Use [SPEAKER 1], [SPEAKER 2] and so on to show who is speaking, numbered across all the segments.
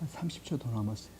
[SPEAKER 1] 한 30초 더 남았어요.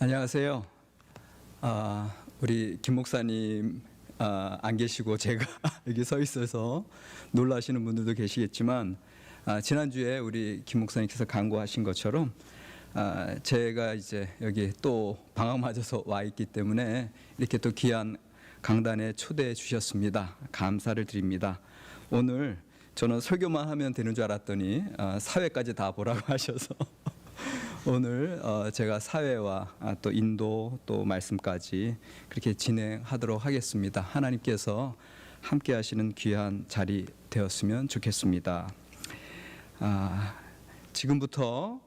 [SPEAKER 1] 안녕하세요. 우리 김 목사님 안 계시고 제가 여기 서 있어서 놀라시는 분들도 계시겠지만 지난주에 우리 김 목사님께서 강구하신 것처럼 제가 이제 여기 또 방학 맞아서 와 있기 때문에 이렇게 또 귀한 강단에 초대해 주셨습니다. 감사를 드립니다. 오늘 저는 설교만 하면 되는 줄 알았더니 사회까지 다 보라고 하셔서 오늘 제가 사회와 또 인도 또 말씀까지 그렇게 진행하도록 하겠습니다. 하나님께서 함께 하시는 귀한 자리 되었으면 좋겠습니다. 지금부터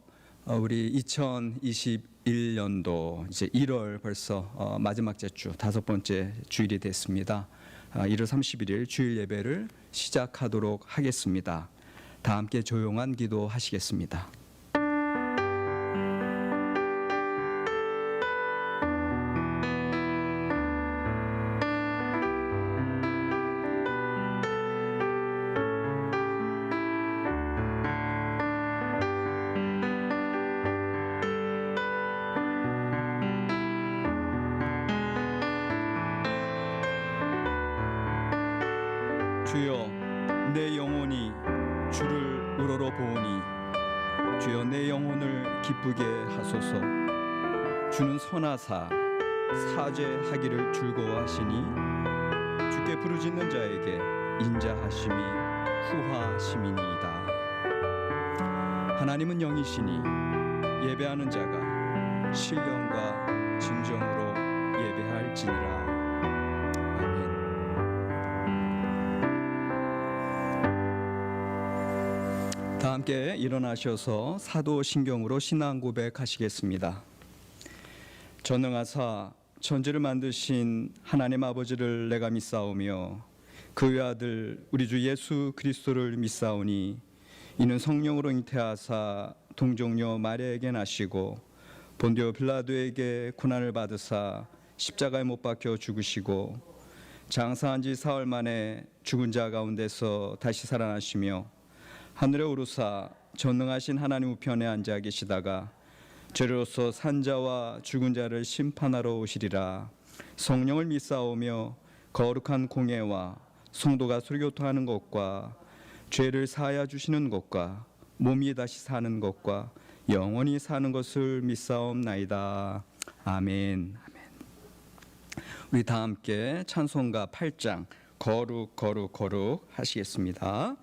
[SPEAKER 1] 우리 2021년도 이제 1월 벌써 마지막째 주 5번째 주일이 됐습니다. 1월 31일 주일 예배를 시작하도록 하겠습니다. 다 함께 조용한 기도 하시겠습니다. 주여 내 영혼이 주를 우러러보오니 주여 내 영혼을 기쁘게 하소서. 주는 선하사 사죄하기를 즐거워하시니 주께 부르짖는 자에게 인자하심이 후하심이니이다. 하나님은 영이시니 예배하는 자가 신령과 진정으로 예배할지니라. 다 함께 일어나셔서 사도신경으로 신앙 고백하시겠습니다. 전능하사 천지를 만드신 하나님 아버지를 내가 믿사오며 그 외아들 우리 주 예수 그리스도를 믿사오니 이는 성령으로 잉태하사 동정녀 마리아에게 나시고 본디오 빌라도에게 고난을 받으사 십자가에 못 박혀 죽으시고 장사한 지 사흘 만에 죽은 자 가운데서 다시 살아나시며 하늘에 오르사 전능하신 하나님 우편에 앉아 계시다가 죄로서 산자와 죽은 자를 심판하러 오시리라. 성령을 믿사오며 거룩한 공예와 성도가 수교토하는 것과 죄를 사하여 주시는 것과 몸이 다시 사는 것과 영원히 사는 것을 믿사옵나이다. 아멘. 우리 다 함께 찬송가 8장 거룩 거룩 거룩 하시겠습니다.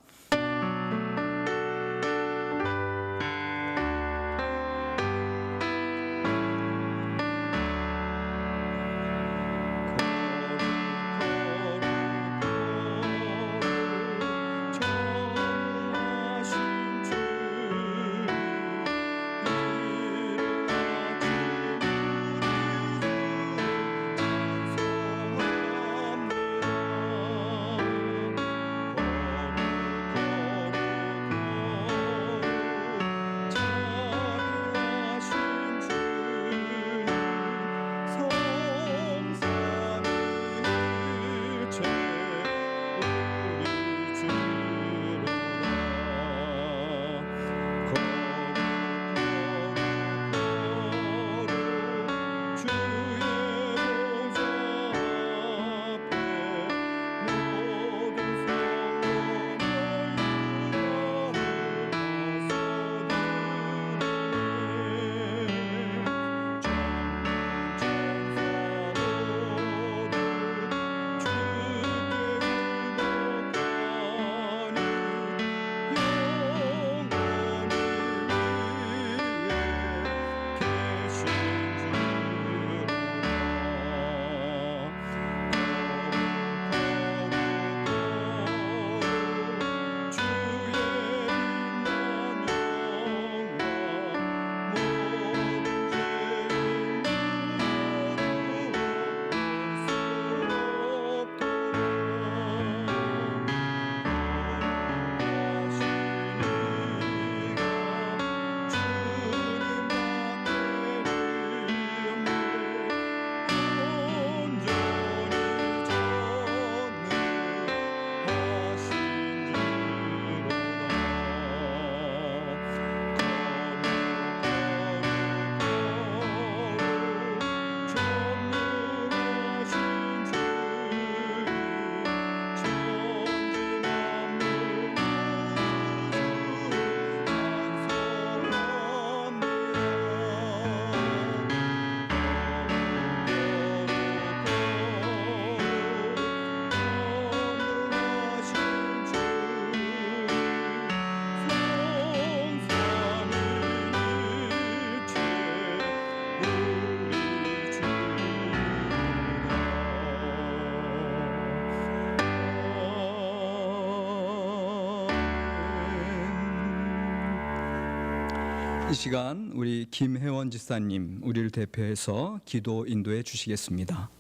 [SPEAKER 1] 이 시간 우리 김혜원 지사님 우리를 대표해서 기도 인도해 주시겠습니다.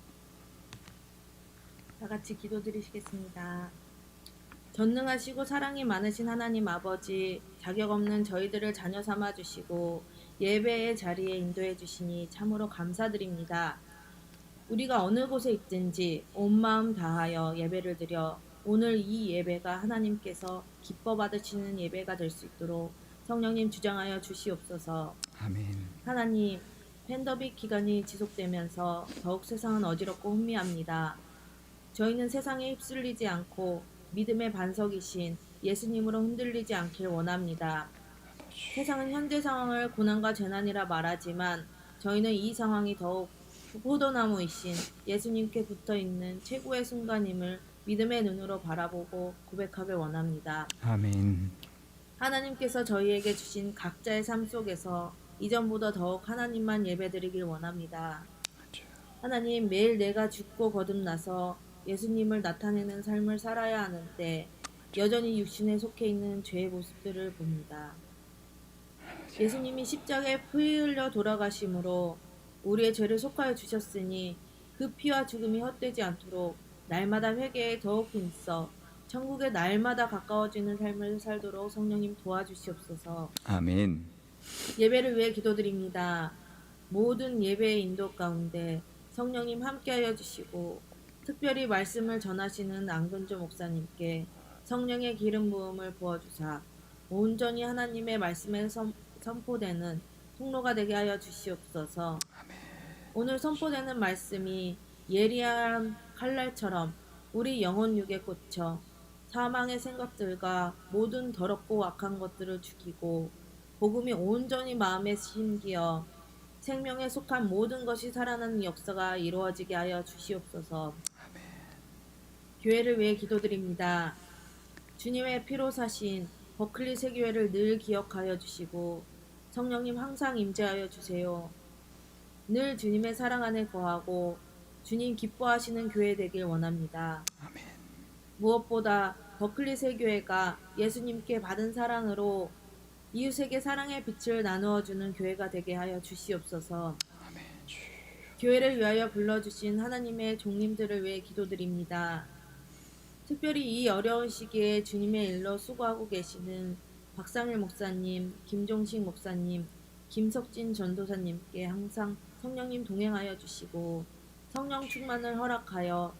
[SPEAKER 2] 다 같이 기도드리시겠습니다. 전능하시고 사랑이 많으신 하나님 아버지, 자격 없는 저희들을 자녀 삼아 주시고 예배의 자리에 인도해 주시니 참으로 감사드립니다. 우리가 어느 곳에 있든지 온 마음 다하여 예배를 드려 오늘 이 예배가 하나님께서 기뻐 받으시는 예배가 될 수 있도록 성령님 주장하여 주시옵소서.
[SPEAKER 1] 아멘.
[SPEAKER 2] 하나님, 팬데믹 기간이 지속되면서 더욱 세상은 어지럽고 혼미합니다. 저희는 세상에 휩쓸리지 않고 믿음의 반석이신 예수님으로 흔들리지 않길 원합니다. 세상은 현재 상황을 고난과 재난이라 말하지만 저희는 이 상황이 더욱 포도나무이신 예수님께 붙어있는 최고의 순간임을 믿음의 눈으로 바라보고 고백하길 원합니다.
[SPEAKER 1] 아멘.
[SPEAKER 2] 하나님께서 저희에게 주신 각자의 삶 속에서 이전보다 더욱 하나님만 예배드리길 원합니다. 하나님, 매일 내가 죽고 거듭나서 예수님을 나타내는 삶을 살아야 하는데 여전히 육신에 속해 있는 죄의 모습들을 봅니다. 예수님이 십자가에 피 흘려 돌아가심으로 우리의 죄를 속하여 주셨으니 그 피와 죽음이 헛되지 않도록 날마다 회개에 더욱 힘써 천국에 날마다 가까워지는 삶을 살도록 성령님 도와주시옵소서.
[SPEAKER 1] 아멘.
[SPEAKER 2] 예배를 위해 기도드립니다. 모든 예배의 인도 가운데 성령님 함께하여 주시고 특별히 말씀을 전하시는 안근조 목사님께 성령의 기름 부음을 부어주사 온전히 하나님의 말씀에 선포되는 통로가 되게 하여 주시옵소서. 오늘 선포되는 말씀이 예리한 칼날처럼 우리 영혼 육에 꽂혀 사망의 생각들과 모든 더럽고 악한 것들을 죽이고 복음이 온전히 마음에 심기어 생명에 속한 모든 것이 살아나는 역사가 이루어지게 하여 주시옵소서. 교회를 위해 기도드립니다. 주님의 피로 사신 버클리 세교회를 늘 기억하여 주시고 성령님 항상 임재하여 주세요. 늘 주님의 사랑 안에 거하고 주님 기뻐하시는 교회 되길 원합니다.
[SPEAKER 1] 아멘.
[SPEAKER 2] 무엇보다 버클리 세교회가 예수님께 받은 사랑으로 이웃에게 사랑의 빛을 나누어주는 교회가 되게 하여 주시옵소서.
[SPEAKER 1] 아멘.
[SPEAKER 2] 교회를 위하여 불러주신 하나님의 종님들을 위해 기도드립니다. 특별히 이 어려운 시기에 주님의 일로 수고하고 계시는 박상일 목사님, 김종식 목사님, 김석진 전도사님께 항상 성령님 동행하여 주시고 성령 충만을 허락하여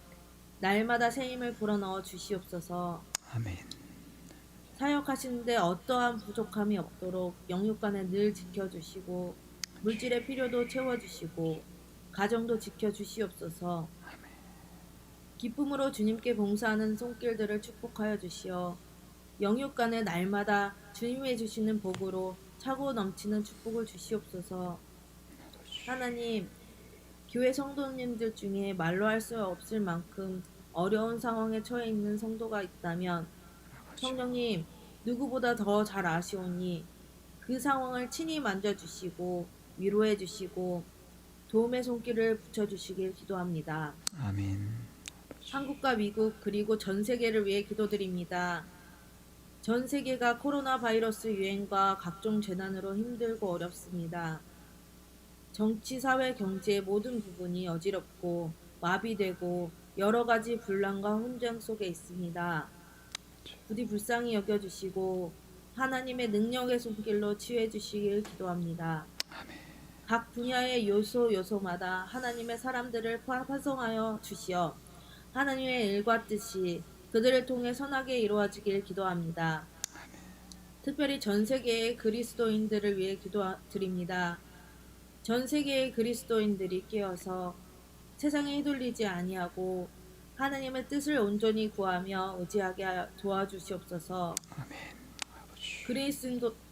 [SPEAKER 2] 날마다 새 힘을 불어넣어 주시옵소서.
[SPEAKER 1] 아멘.
[SPEAKER 2] 사역하시는데 어떠한 부족함이 없도록 영육간에 늘 지켜주시고 물질의 필요도 채워주시고 가정도 지켜주시옵소서. 기쁨으로 주님께 봉사하는 손길들을 축복하여 주시어 영육간에 날마다 주님이 주시는 복으로 차고 넘치는 축복을 주시옵소서. 하나님, 교회 성도님들 중에 말로 할 수 없을 만큼 어려운 상황에 처해 있는 성도가 있다면 성령님, 누구보다 더 잘 아시오니 그 상황을 친히 만져주시고 위로해주시고 도움의 손길을 붙여주시길 기도합니다.
[SPEAKER 1] 아멘.
[SPEAKER 2] 한국과 미국 그리고 전 세계를 위해 기도드립니다. 전 세계가 코로나 바이러스 유행과 각종 재난으로 힘들고 어렵습니다. 정치, 사회, 경제의 모든 부분이 어지럽고 마비되고 여러 가지 분란과 혼장 속에 있습니다. 부디 불쌍히 여겨주시고 하나님의 능력의 손길로 치유해 주시길 기도합니다. 각 분야의 요소마다 하나님의 사람들을 파송하여 주시어 하나님의 일과 뜻이 그들을 통해 선하게 이루어지길 기도합니다. 특별히 전 세계의 그리스도인들을 위해 기도드립니다. 전 세계의 그리스도인들이 깨어서 세상에 휘둘리지 아니하고 하나님의 뜻을 온전히 구하며 의지하게 도와주시옵소서.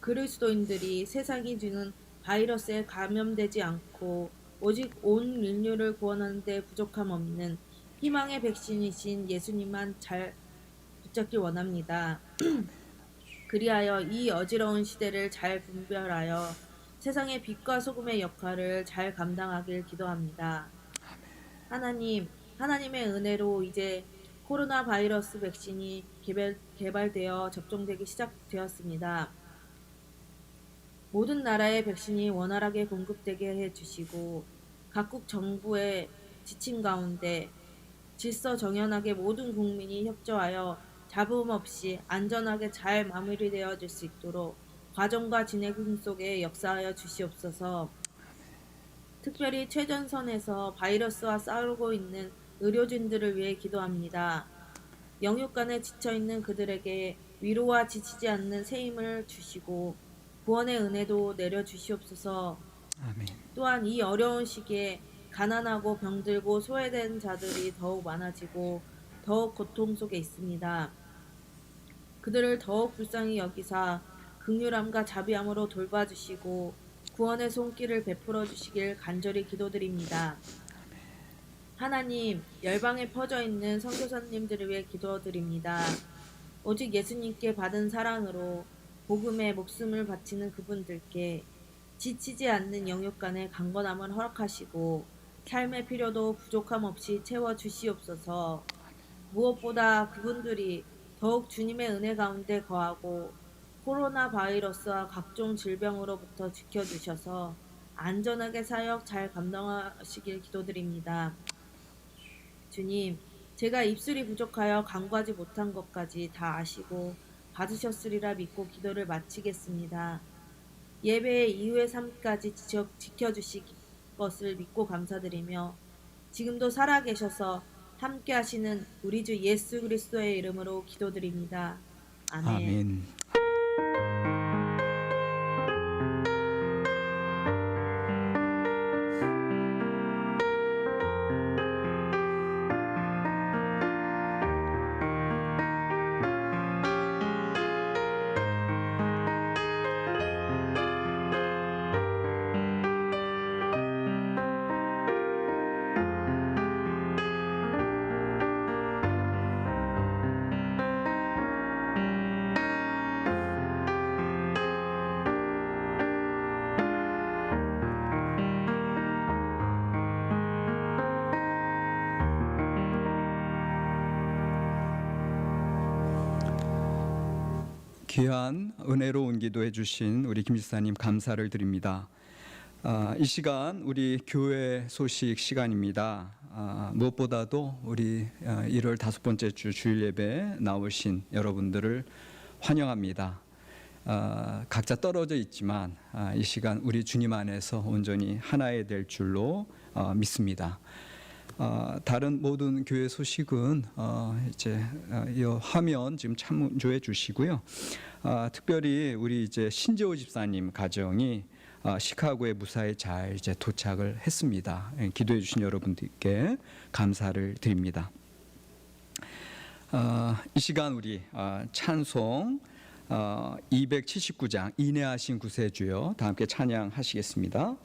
[SPEAKER 2] 그리스도인들이 세상이 주는 바이러스에 감염되지 않고 오직 온 인류를 구원하는 데 부족함 없는 희망의 백신이신 예수님만 잘 붙잡길 원합니다. 그리하여 이 어지러운 시대를 잘 분별하여 세상의 빛과 소금의 역할을 잘 감당하길 기도합니다. 하나님, 하나님의 은혜로 이제 코로나 바이러스 백신이 개발되어 접종되기 시작되었습니다. 모든 나라의 백신이 원활하게 공급되게 해주시고 각국 정부의 지침 가운데 질서 정연하게 모든 국민이 협조하여 잡음 없이 안전하게 잘 마무리되어질 수 있도록 과정과 진행 속에 역사하여 주시옵소서. 특별히 최전선에서 바이러스와 싸우고 있는 의료진들을 위해 기도합니다. 영육간에 지쳐있는 그들에게 위로와 지치지 않는 새 힘을 주시고 구원의 은혜도 내려주시옵소서.
[SPEAKER 1] 아멘.
[SPEAKER 2] 또한 이 어려운 시기에 가난하고 병들고 소외된 자들이 더욱 많아지고 더욱 고통 속에 있습니다. 그들을 더욱 불쌍히 여기사 긍휼함과 자비함으로 돌봐주시고 구원의 손길을 베풀어 주시길 간절히 기도드립니다. 하나님, 열방에 퍼져 있는 선교사님들을 위해 기도드립니다. 오직 예수님께 받은 사랑으로 복음에 목숨을 바치는 그분들께 지치지 않는 영육간의 강건함을 허락하시고 삶의 필요도 부족함 없이 채워 주시옵소서. 무엇보다 그분들이 더욱 주님의 은혜 가운데 거하고 코로나 바이러스와 각종 질병으로부터 지켜주셔서 안전하게 사역 잘 감당하시길 기도드립니다. 주님, 제가 입술이 부족하여 간구하지 못한 것까지 다 아시고 받으셨으리라 믿고 기도를 마치겠습니다. 예배의 이후의 삶까지 지켜주실 것을 믿고 감사드리며 지금도 살아계셔서 함께 하시는 우리 주 예수 그리스도의 이름으로 기도드립니다. 아멘.
[SPEAKER 1] 아멘. 귀한 은혜로운 기도해 주신 우리 김 지사님 감사를 드립니다. 이 시간 우리 교회 소식 시간입니다. 무엇보다도 우리 1월 5번째 주 주일 예배에 나오신 여러분들을 환영합니다. 각자 떨어져 있지만 이 시간 우리 주님 안에서 온전히 하나가 될 줄로 믿습니다. 다른 모든 교회 소식은 이제 이 화면 지금 참조해 주시고요. 특별히 우리 이제 신재호 집사님 가정이 시카고에 무사히 잘 이제 도착을 했습니다. 기도해 주신 여러분들께 감사를 드립니다. 이 시간 우리 찬송 279장 인내하신 구세주여 다 함께 찬양하시겠습니다.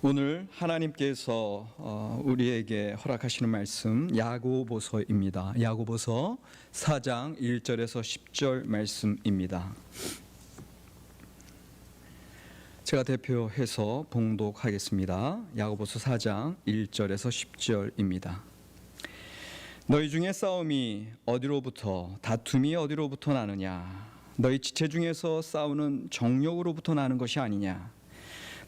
[SPEAKER 1] 오늘 하나님께서 우리에게 허락하시는 말씀 야고보서입니다. 야고보서 4장 1절에서 10절 말씀입니다. 제가 대표해서 봉독하겠습니다. 야고보서 4장 1절에서 10절입니다. 너희 중에 싸움이 어디로부터 다툼이 어디로부터 나느냐? 너희 지체 중에서 싸우는 정욕으로부터 나는 것이 아니냐?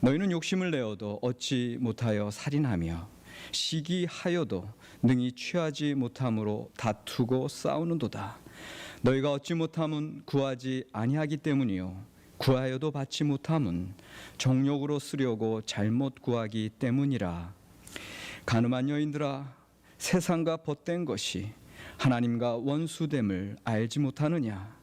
[SPEAKER 1] 너희는 욕심을 내어도 얻지 못하여 살인하며 시기하여도 능히 취하지 못함으로 다투고 싸우는도다. 너희가 얻지 못함은 구하지 아니하기 때문이요 구하여도 받지 못함은 정욕으로 쓰려고 잘못 구하기 때문이라. 가늠한 여인들아, 세상과 벗된 것이 하나님과 원수됨을 알지 못하느냐?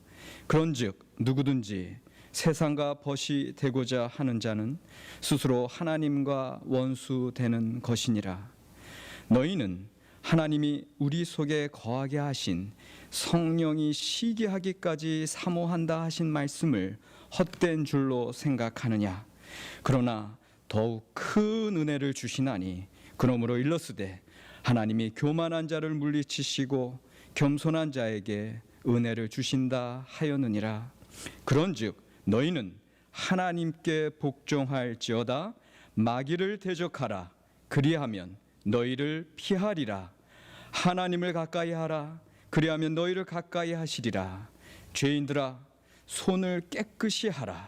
[SPEAKER 1] 그런즉 누구든지 세상과 벗이 되고자 하는 자는 스스로 하나님과 원수되는 것이니라. 너희는 하나님이 우리 속에 거하게 하신 성령이 시기하기까지 사모한다 하신 말씀을 헛된 줄로 생각하느냐? 그러나 더욱 큰 은혜를 주시나니 그러므로 일렀으되 하나님이 교만한 자를 물리치시고 겸손한 자에게 은혜를 주신다 하였느니라. 그런즉 너희는 하나님께 복종할지어다. 마귀를 대적하라. 그리하면 너희를 피하리라. 하나님을 가까이 하라. 그리하면 너희를 가까이 하시리라. 죄인들아, 손을 깨끗이 하라.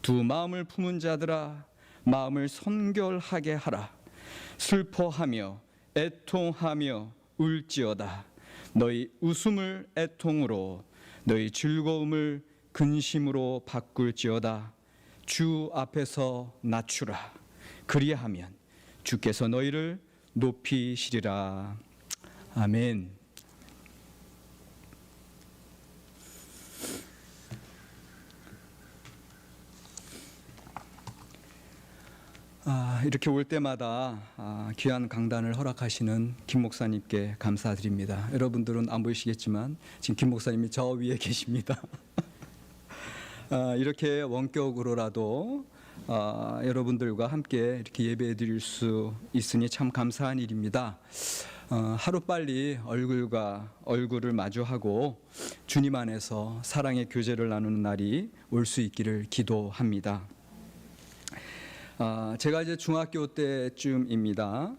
[SPEAKER 1] 두 마음을 품은 자들아, 마음을 선결하게 하라. 슬퍼하며 애통하며 울지어다. 너희 웃음을 애통으로, 너희 즐거움을 근심으로 바꿀지어다. 주 앞에서 낮추라. 그리하면 주께서 너희를 높이시리라. 아멘. 이렇게 올 때마다 귀한 강단을 허락하시는 김 목사님께 감사드립니다. 여러분들은 안 보이시겠지만 지금 김 목사님이 저 위에 계십니다. 이렇게 원격으로라도 여러분들과 함께 이렇게 예배 드릴 수 있으니 참 감사한 일입니다. 하루빨리 얼굴과 얼굴을 마주하고 주님 안에서 사랑의 교제를 나누는 날이 올 수 있기를 기도합니다. 제가 이제 중학교 때쯤입니다.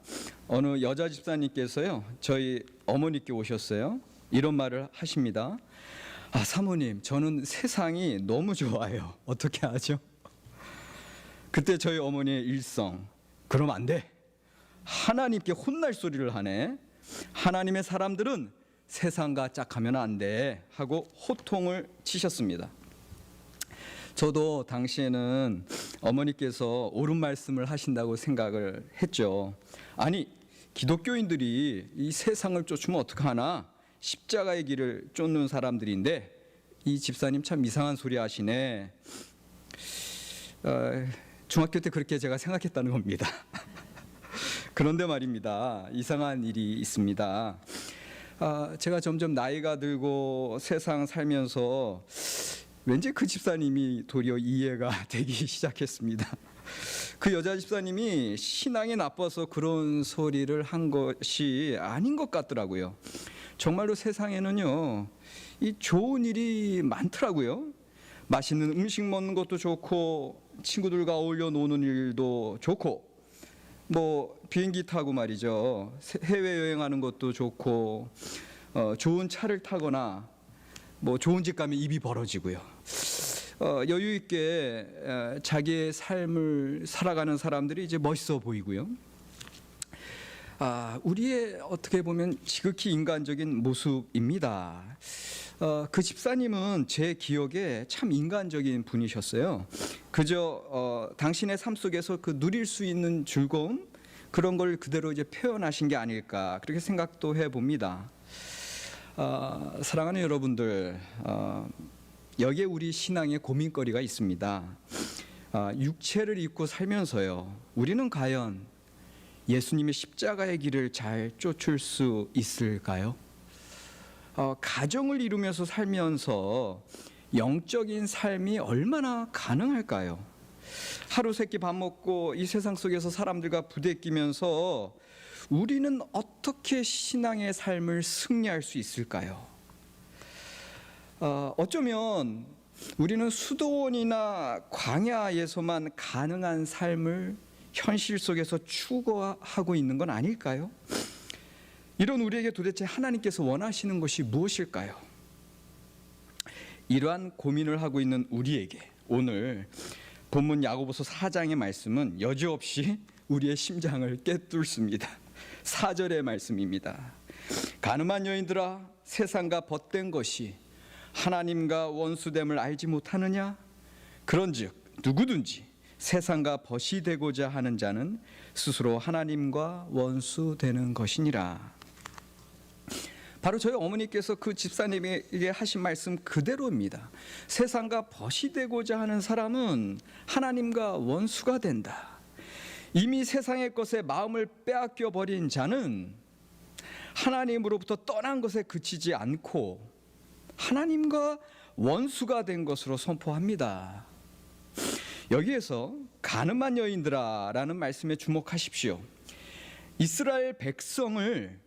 [SPEAKER 1] 어느 여자 집사님께서요, 저희 어머니께 오셨어요. 이런 말을 하십니다. 사모님, 저는 세상이 너무 좋아요. 어떻게 하죠? 그때 저희 어머니의 일성, 그럼 안 돼. 하나님께 혼날 소리를 하네. 하나님의 사람들은 세상과 짝하면 안 돼 하고 호통을 치셨습니다. 저도 당시에는 어머니께서 옳은 말씀을 하신다고 생각을 했죠. 아니, 기독교인들이 이 세상을 쫓으면 어떡하나? 십자가의 길을 쫓는 사람들인데 이 집사님 참 이상한 소리 하시네. 중학교 때 그렇게 제가 생각했다는 겁니다. 그런데 말입니다. 이상한 일이 있습니다. 제가 점점 나이가 들고 세상 살면서 왠지 그 집사님이 도리어 이해가 되기 시작했습니다. 그 여자 집사님이 신앙이 나빠서 그런 소리를 한 것이 아닌 것 같더라고요. 정말로 세상에는요, 이 좋은 일이 많더라고요. 맛있는 음식 먹는 것도 좋고, 친구들과 어울려 노는 일도 좋고, 뭐 비행기 타고 말이죠, 해외 여행하는 것도 좋고, 좋은 차를 타거나 뭐 좋은 집 가면 입이 벌어지고요. 여유 있게 자기의 삶을 살아가는 사람들이 이제 멋있어 보이고요. 우리의 어떻게 보면 지극히 인간적인 모습입니다. 그 집사님은 제 기억에 참 인간적인 분이셨어요. 그저 당신의 삶 속에서 그 누릴 수 있는 즐거움, 그런 걸 그대로 이제 표현하신 게 아닐까, 그렇게 생각도 해봅니다. 사랑하는 여러분들, 여기에 우리 신앙의 고민거리가 있습니다. 육체를 입고 살면서요, 우리는 과연 예수님의 십자가의 길을 잘 쫓을 수 있을까요? 가정을 이루면서 살면서 영적인 삶이 얼마나 가능할까요? 하루 세끼 밥 먹고 이 세상 속에서 사람들과 부대끼면서 우리는 어떻게 신앙의 삶을 승리할 수 있을까요? 어쩌면 우리는 수도원이나 광야에서만 가능한 삶을 현실 속에서 추구하고 있는 건 아닐까요? 이런 우리에게 도대체 하나님께서 원하시는 것이 무엇일까요? 이러한 고민을 하고 있는 우리에게 오늘 본문 야고보서 4장의 말씀은 여지없이 우리의 심장을 꿰뚫습니다. 4절의 말씀입니다. 가늠한 여인들아, 세상과 벗된 것이 하나님과 원수됨을 알지 못하느냐? 그런즉 누구든지 세상과 벗이 되고자 하는 자는 스스로 하나님과 원수되는 것이니라. 바로 저희 어머니께서 그 집사님에게 하신 말씀 그대로입니다. 세상과 벗이 되고자 하는 사람은 하나님과 원수가 된다. 이미 세상의 것에 마음을 빼앗겨 버린 자는 하나님으로부터 떠난 것에 그치지 않고 하나님과 원수가 된 것으로 선포합니다. 여기에서 가늠한 여인들아라는 말씀에 주목하십시오. 이스라엘 백성을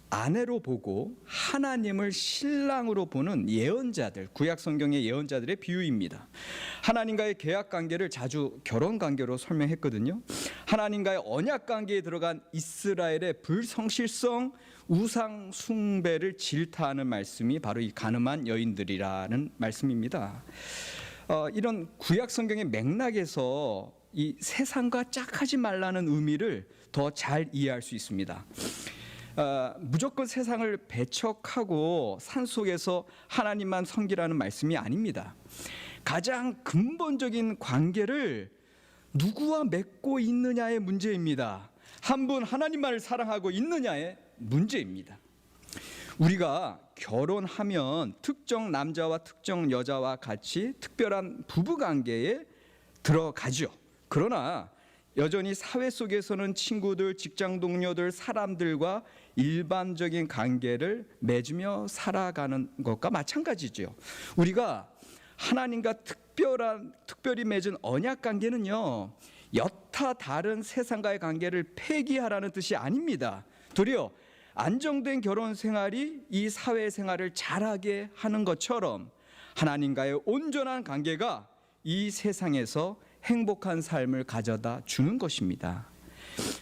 [SPEAKER 1] 아내로 보고 하나님을 신랑으로 보는 예언자들, 구약 성경의 예언자들의 비유입니다. 하나님과의 계약 관계를 자주 결혼 관계로 설명했거든요. 하나님과의 언약 관계에 들어간 이스라엘의 불성실성, 우상 숭배를 질타하는 말씀이 바로 이 가늠한 여인들이라는 말씀입니다. 이런 구약 성경의 맥락에서 이 세상과 짝하지 말라는 의미를 더 잘 이해할 수 있습니다. 무조건 세상을 배척하고 산속에서 하나님만 섬기라는 말씀이 아닙니다. 가장 근본적인 관계를 누구와 맺고 있느냐의 문제입니다. 한 분 하나님만을 사랑하고 있느냐의 문제입니다. 우리가 결혼하면 특정 남자와 특정 여자와 같이 특별한 부부관계에 들어가죠. 그러나 여전히 사회 속에서는 친구들, 직장 동료들, 사람들과 일반적인 관계를 맺으며 살아가는 것과 마찬가지죠. 우리가 하나님과 특별히 맺은 언약 관계는요, 여타 다른 세상과의 관계를 폐기하라는 뜻이 아닙니다. 도리어 안정된 결혼 생활이 이 사회 생활을 잘하게 하는 것처럼 하나님과의 온전한 관계가 이 세상에서 행복한 삶을 가져다 주는 것입니다.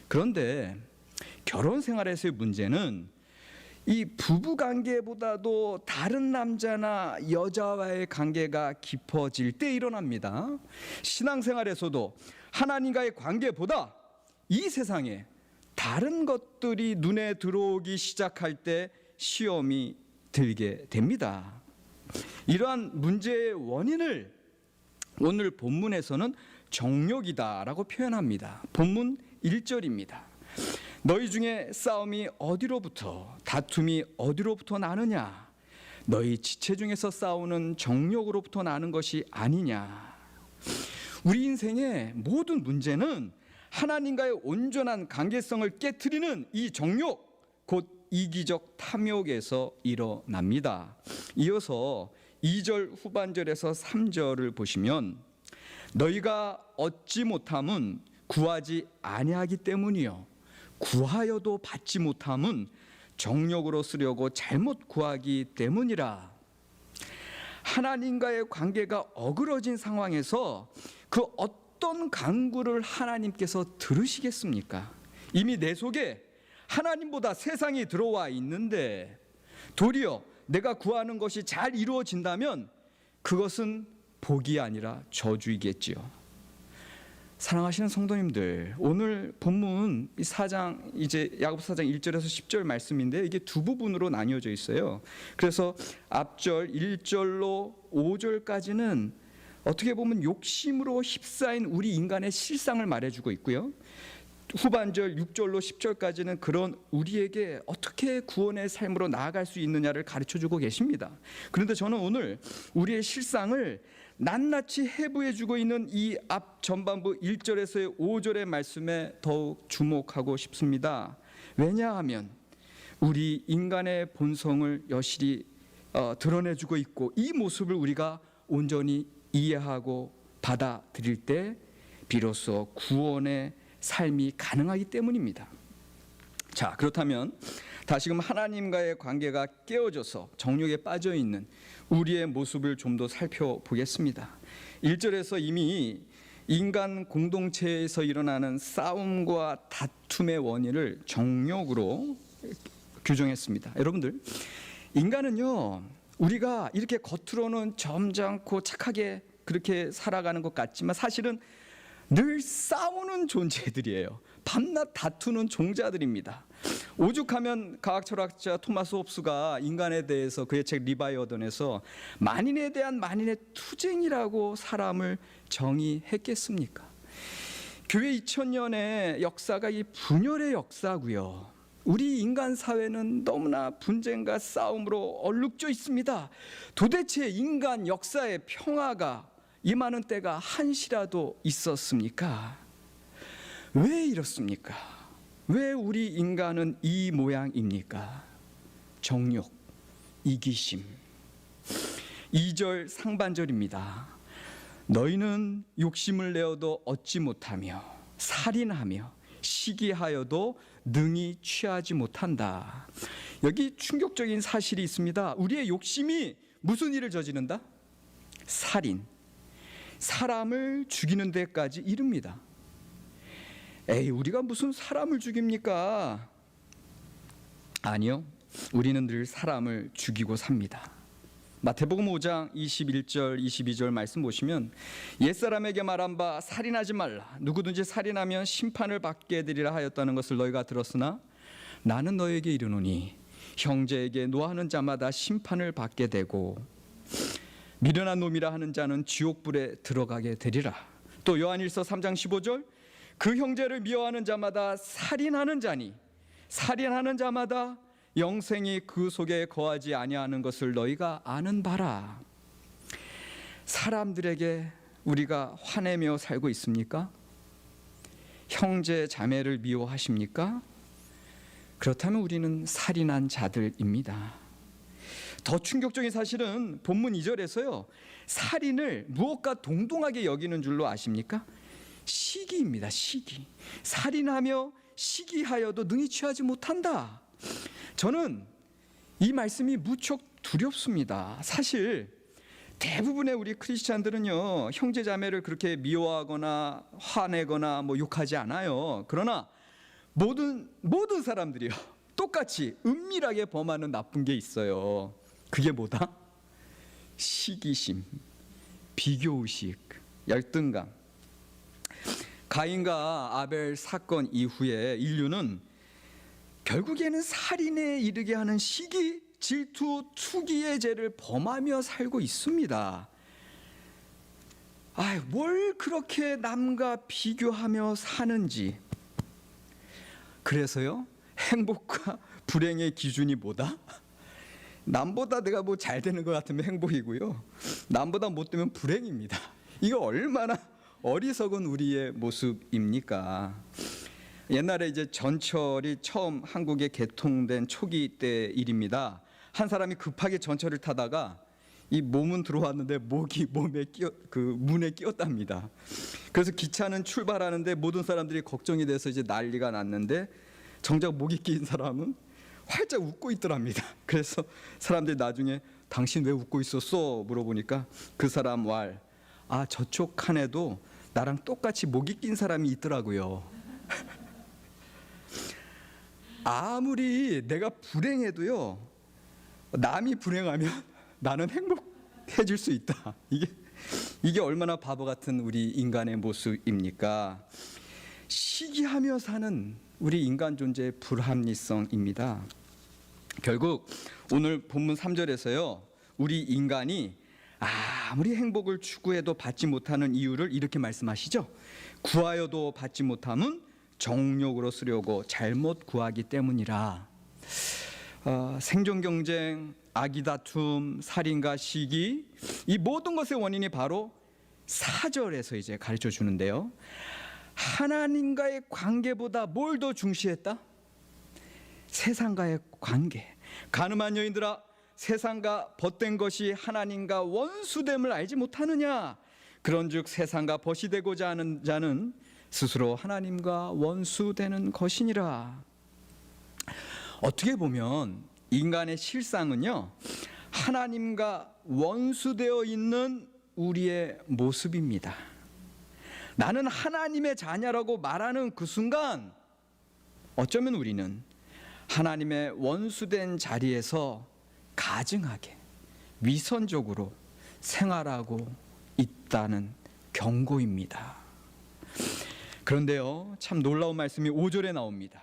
[SPEAKER 1] 그런데 결혼 생활에서의 문제는 이 부부 관계보다도 다른 남자나 여자와의 관계가 깊어질 때 일어납니다. 신앙생활에서도 하나님과의 관계보다 이 세상에 다른 것들이 눈에 들어오기 시작할 때 시험이 들게 됩니다. 이러한 문제의 원인을 오늘 본문에서는 정욕이다라고 표현합니다. 본문 1절입니다. 너희 중에 싸움이 어디로부터, 다툼이 어디로부터 나느냐? 너희 지체 중에서 싸우는 정욕으로부터 나는 것이 아니냐? 우리 인생의 모든 문제는 하나님과의 온전한 관계성을 깨트리는 이 정욕, 곧 이기적 탐욕에서 일어납니다. 이어서 2절 후반절에서 3절을 보시면 너희가 얻지 못함은 구하지 아니하기 때문이요 구하여도 받지 못함은 정욕으로 쓰려고 잘못 구하기 때문이라. 하나님과의 관계가 어그러진 상황에서 그 어떤 간구를 하나님께서 들으시겠습니까? 이미 내 속에 하나님보다 세상이 들어와 있는데 도리어 내가 구하는 것이 잘 이루어진다면 그것은 복이 아니라 저주이겠지요. 사랑하시는 성도님들, 오늘 본문 4장 이제 야고보서 4장 1절에서 10절 말씀인데 이게 두 부분으로 나뉘어져 있어요. 그래서 앞절 1절로 5절까지는 어떻게 보면 욕심으로 휩싸인 우리 인간의 실상을 말해주고 있고요. 후반절 6절로 10절까지는 그런 우리에게 어떻게 구원의 삶으로 나아갈 수 있느냐를 가르쳐주고 계십니다. 그런데 저는 오늘 우리의 실상을 낱낱이 해부해주고 있는 이 앞 전반부 1절에서의 5절의 말씀에 더욱 주목하고 싶습니다. 왜냐하면 우리 인간의 본성을 여실히 드러내주고 있고 이 모습을 우리가 온전히 이해하고 받아들일 때 비로소 구원의 삶이 가능하기 때문입니다. 자, 그렇다면 다시금 하나님과의 관계가 깨어져서 정욕에 빠져 있는 우리의 모습을 좀 더 살펴보겠습니다. 1절에서 이미 인간 공동체에서 일어나는 싸움과 다툼의 원인을 정욕으로 규정했습니다. 여러분들, 인간은요, 우리가 이렇게 겉으로는 점잖고 착하게 그렇게 살아가는 것 같지만 사실은 늘 싸우는 존재들이에요. 밤낮 다투는 종자들입니다. 오죽하면 과학 철학자 토마스 홉스가 인간에 대해서 그의 책 리바이어던에서 만인에 대한 만인의 투쟁이라고 사람을 정의했겠습니까? 교회 2000년의 역사가 이 분열의 역사고요. 우리 인간 사회는 너무나 분쟁과 싸움으로 얼룩져 있습니다. 도대체 인간 역사의 평화가 임하는 때가 한시라도 있었습니까? 왜 이렇습니까? 왜 우리 인간은 이 모양입니까? 정욕, 이기심. 2절 상반절입니다. 너희는 욕심을 내어도 얻지 못하며 살인하며 시기하여도 능히 취하지 못한다. 여기 충격적인 사실이 있습니다. 우리의 욕심이 무슨 일을 저지른다? 살인, 사람을 죽이는 데까지 이릅니다. 에이, 우리가 무슨 사람을 죽입니까? 아니요, 우리는 늘 사람을 죽이고 삽니다. 마태복음 5장 21절 22절 말씀 보시면 옛사람에게 말한 바 살인하지 말라, 누구든지 살인하면 심판을 받게 되리라 하였다는 것을 너희가 들었으나 나는 너희에게 이르노니 형제에게 노하는 자마다 심판을 받게 되고 미련한 놈이라 하는 자는 지옥불에 들어가게 되리라. 또 요한일서 3장 15절 그 형제를 미워하는 자마다 살인하는 자니 살인하는 자마다 영생이 그 속에 거하지 아니하는 것을 너희가 아는 바라. 사람들에게 우리가 화내며 살고 있습니까? 형제 자매를 미워하십니까? 그렇다면 우리는 살인한 자들입니다. 더 충격적인 사실은 본문 2절에서요, 살인을 무엇과 동등하게 여기는 줄로 아십니까? 시기입니다. 시기. 살인하며 시기하여도 능히 취하지 못한다. 저는 이 말씀이 무척 두렵습니다. 사실 대부분의 우리 크리스찬들은요, 형제 자매를 그렇게 미워하거나 화내거나 욕하지 않아요. 그러나 모든 사람들이요, 똑같이 은밀하게 범하는 나쁜 게 있어요. 그게 뭐다? 시기심, 비교의식, 열등감. 가인과 아벨 사건 이후에 인류는 결국에는 살인에 이르게 하는 시기, 질투, 투기의 죄를 범하며 살고 있습니다. 뭘 그렇게 남과 비교하며 사는지. 그래서요, 행복과 불행의 기준이 뭐다? 남보다 내가 잘 되는 것 같으면 행복이고요, 남보다 못 되면 불행입니다. 이거 얼마나 어리석은 우리의 모습입니까? 옛날에 이제 전철이 처음 한국에 개통된 초기 때 일입니다. 한 사람이 급하게 전철을 타다가 이 몸은 들어왔는데 목이 문에 끼었답니다. 그래서 기차는 출발하는데 모든 사람들이 걱정이 돼서 이제 난리가 났는데 정작 목이 끼인 사람은 활짝 웃고 있더랍니다. 그래서 사람들이 나중에 당신 왜 웃고 있었어? 물어보니까 그 사람 저쪽 칸에도 나랑 똑같이 목이 낀 사람이 있더라고요. 아무리 내가 불행해도요, 남이 불행하면 나는 행복해질 수 있다. 이게 얼마나 바보 같은 우리 인간의 모습입니까? 시기하며 사는 우리 인간 존재의 불합리성입니다. 결국 오늘 본문 3절에서요, 우리 인간이 아무리 행복을 추구해도 받지 못하는 이유를 이렇게 말씀하시죠. 구하여도 받지 못함은 정욕으로 쓰려고 잘못 구하기 때문이라. 생존 경쟁, 악의 다툼, 살인과 시기, 이 모든 것의 원인이 바로 4절에서 이제 가르쳐 주는데요. 하나님과의 관계보다 뭘 더 중시했다? 세상과의 관계. 가늠한 여인들아, 세상과 벗된 것이 하나님과 원수됨을 알지 못하느냐? 그런즉 세상과 벗이 되고자 하는 자는 스스로 하나님과 원수되는 것이니라. 어떻게 보면 인간의 실상은요, 하나님과 원수되어 있는 우리의 모습입니다. 나는 하나님의 자녀라고 말하는 그 순간 어쩌면 우리는 하나님의 원수된 자리에서 가증하게 위선적으로 생활하고 있다는 경고입니다. 그런데요, 참 놀라운 말씀이 5절에 나옵니다.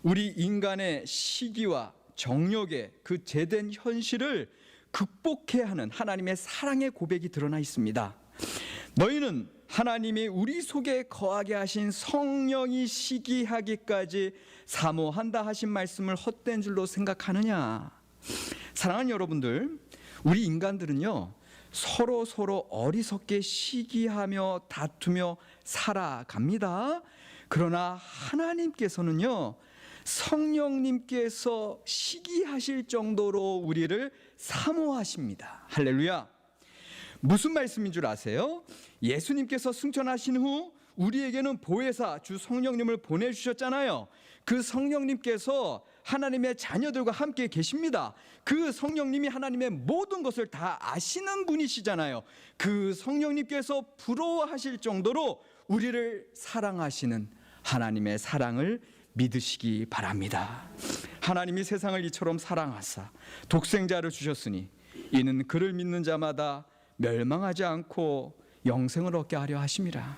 [SPEAKER 1] 우리 인간의 시기와 정욕의 그 죄된 현실을 극복해야 하는 하나님의 사랑의 고백이 드러나 있습니다. 너희는 하나님이 우리 속에 거하게 하신 성령이 시기하기까지 사모한다 하신 말씀을 헛된 줄로 생각하느냐. 사랑하는 여러분들, 우리 인간들은요, 서로 어리석게 시기하며 다투며 살아갑니다. 그러나 하나님께서는요, 성령님께서 시기하실 정도로 우리를 사모하십니다. 할렐루야. 무슨 말씀인 줄 아세요? 예수님께서 승천하신 후 우리에게는 보혜사 주 성령님을 보내주셨잖아요. 그 성령님께서 하나님의 자녀들과 함께 계십니다. 그 성령님이 하나님의 모든 것을 다 아시는 분이시잖아요. 그 성령님께서 부러워하실 정도로 우리를 사랑하시는 하나님의 사랑을 믿으시기 바랍니다. 하나님이 세상을 이처럼 사랑하사 독생자를 주셨으니 이는 그를 믿는 자마다 멸망하지 않고 영생을 얻게 하려 하심이라.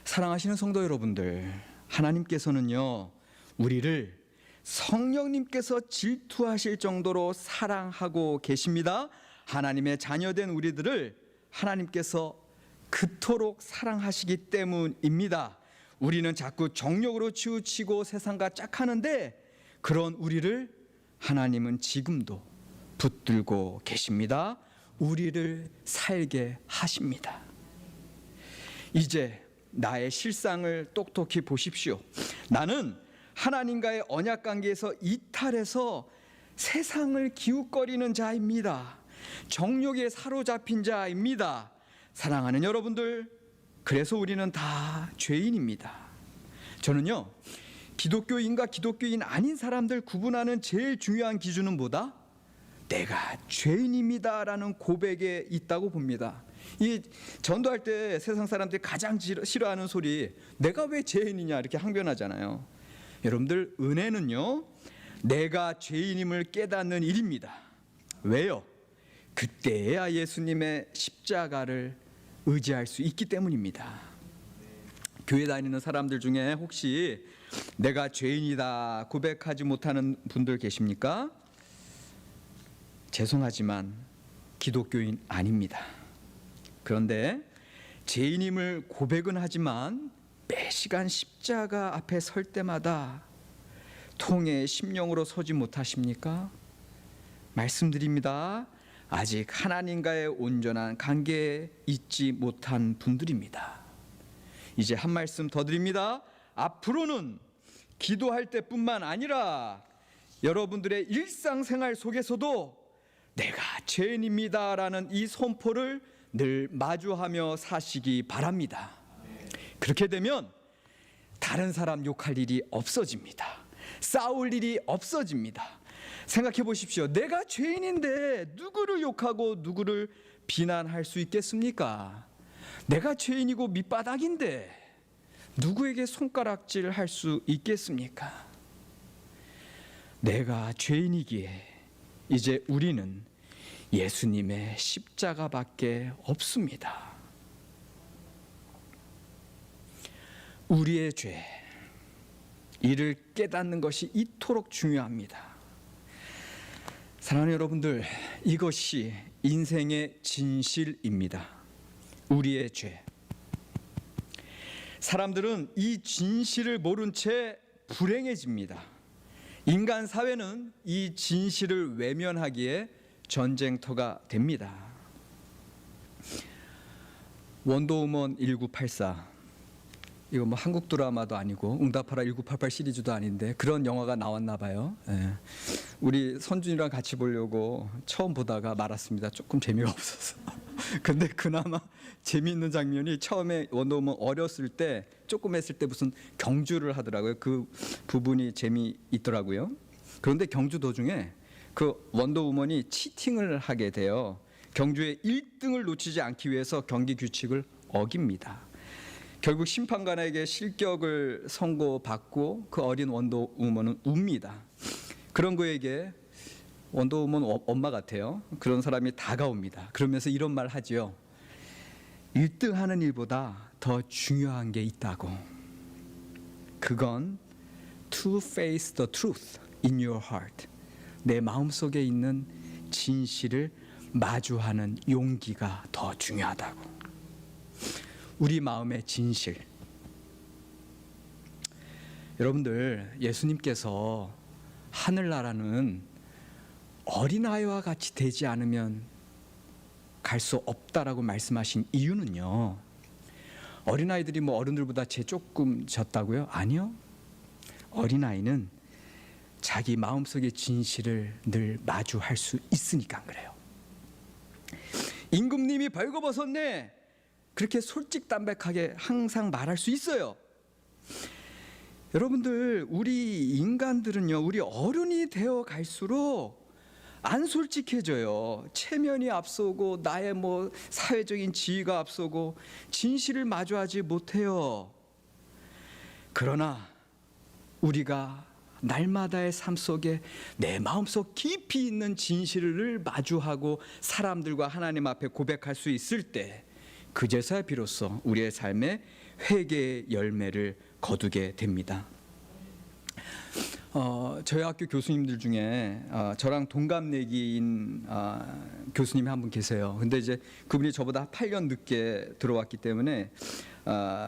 [SPEAKER 1] 사랑하시는 성도 여러분들, 하나님께서는요, 우리를 성령님께서 질투하실 정도로 사랑하고 계십니다. 하나님의 자녀된 우리들을 하나님께서 그토록 사랑하시기 때문입니다. 우리는 자꾸 정욕으로 치우치고 세상과 짝하는데 그런 우리를 하나님은 지금도 붙들고 계십니다. 우리를 살게 하십니다. 이제 나의 실상을 똑똑히 보십시오. 나는 하나님과의 언약 관계에서 이탈해서 세상을 기웃거리는 자입니다. 정욕에 사로잡힌 자입니다. 사랑하는 여러분들, 그래서 우리는 다 죄인입니다. 저는요, 기독교인과 기독교인 아닌 사람들 구분하는 제일 중요한 기준은 뭐다? 내가 죄인입니다라는 고백에 있다고 봅니다. 이 전도할 때 세상 사람들이 가장 싫어하는 소리, 내가 왜 죄인이냐 이렇게 항변하잖아요. 여러분들, 은혜는요, 내가 죄인임을 깨닫는 일입니다. 왜요? 그때야 예수님의 십자가를 의지할 수 있기 때문입니다. 교회 다니는 사람들 중에 혹시 내가 죄인이다 고백하지 못하는 분들 계십니까? 죄송하지만 기독교인 아닙니다. 그런데 죄인임을 고백은 하지만 매 시간 십자가 앞에 설 때마다 통의 심령으로 서지 못하십니까? 말씀드립니다. 아직 하나님과의 온전한 관계에 있지 못한 분들입니다. 이제 한 말씀 더 드립니다. 앞으로는 기도할 때뿐만 아니라 여러분들의 일상생활 속에서도 내가 죄인입니다라는 이 선포를 늘 마주하며 사시기 바랍니다. 그렇게 되면 다른 사람 욕할 일이 없어집니다. 싸울 일이 없어집니다. 생각해 보십시오. 내가 죄인인데 누구를 욕하고 누구를 비난할 수 있겠습니까? 내가 죄인이고 밑바닥인데 누구에게 손가락질 할 수 있겠습니까? 내가 죄인이기에 이제 우리는 예수님의 십자가밖에 없습니다. 우리의 죄, 이를 깨닫는 것이 이토록 중요합니다. 사랑하는 여러분들, 이것이 인생의 진실입니다. 우리의 죄. 사람들은 이 진실을 모른 채 불행해집니다. 인간 사회는 이 진실을 외면하기에 전쟁터가 됩니다. 원더우먼 1984, 이거 뭐 한국 드라마도 아니고 응답하라 1988 시리즈도 아닌데 그런 영화가 나왔나 봐요. 예. 우리 선준이랑 같이 보려고 처음 보다가 말았습니다. 조금 재미가 없어서. 근데 그나마 재미있는 장면이 처음에 원더우먼 어렸을 때 조금 했을 때 무슨 경주를 하더라고요. 그 부분이 재미있더라고요. 그런데 경주 도중에 그 원더우먼이 치팅을 하게 돼요. 경주의 1등을 놓치지 않기 위해서 경기 규칙을 어깁니다. 결국 심판관에게 실격을 선고받고 그 어린 원더우먼은 웁니다. 그런 그에게 원더우먼 엄마 같아요. 그런 사람이 다가옵니다. 그러면서 이런 말 하지요. 1등 하는 일보다 더 중요한 게 있다고. 그건 to face the truth in your heart. 내 마음속에 있는 진실을 마주하는 용기가 더 중요하다고. 우리 마음의 진실. 여러분들, 예수님께서 하늘나라는 어린아이와 같이 되지 않으면 갈 수 없다라고 말씀하신 이유는요, 어린아이들이 뭐 어른들보다 제 조금 졌다고요? 아니요. 어린아이는 자기 마음속의 진실을 늘 마주할 수 있으니까 그래요. 임금님이 벌거벗었네, 그렇게 솔직담백하게 항상 말할 수 있어요. 여러분들, 우리 인간들은요, 우리 어른이 되어 갈수록 안 솔직해져요. 체면이 앞서고 나의 뭐 사회적인 지위가 앞서고 진실을 마주하지 못해요. 그러나 우리가 날마다의 삶 속에 내 마음속 깊이 있는 진실을 마주하고 사람들과 하나님 앞에 고백할 수 있을 때, 그제서야 비로소 우리의 삶에 회개의 열매를 거두게 됩니다. 저희 학교 교수님들 중에 저랑 동갑내기인 교수님이 한 분 계세요. 근데 이제 그분이 저보다 8년 늦게 들어왔기 때문에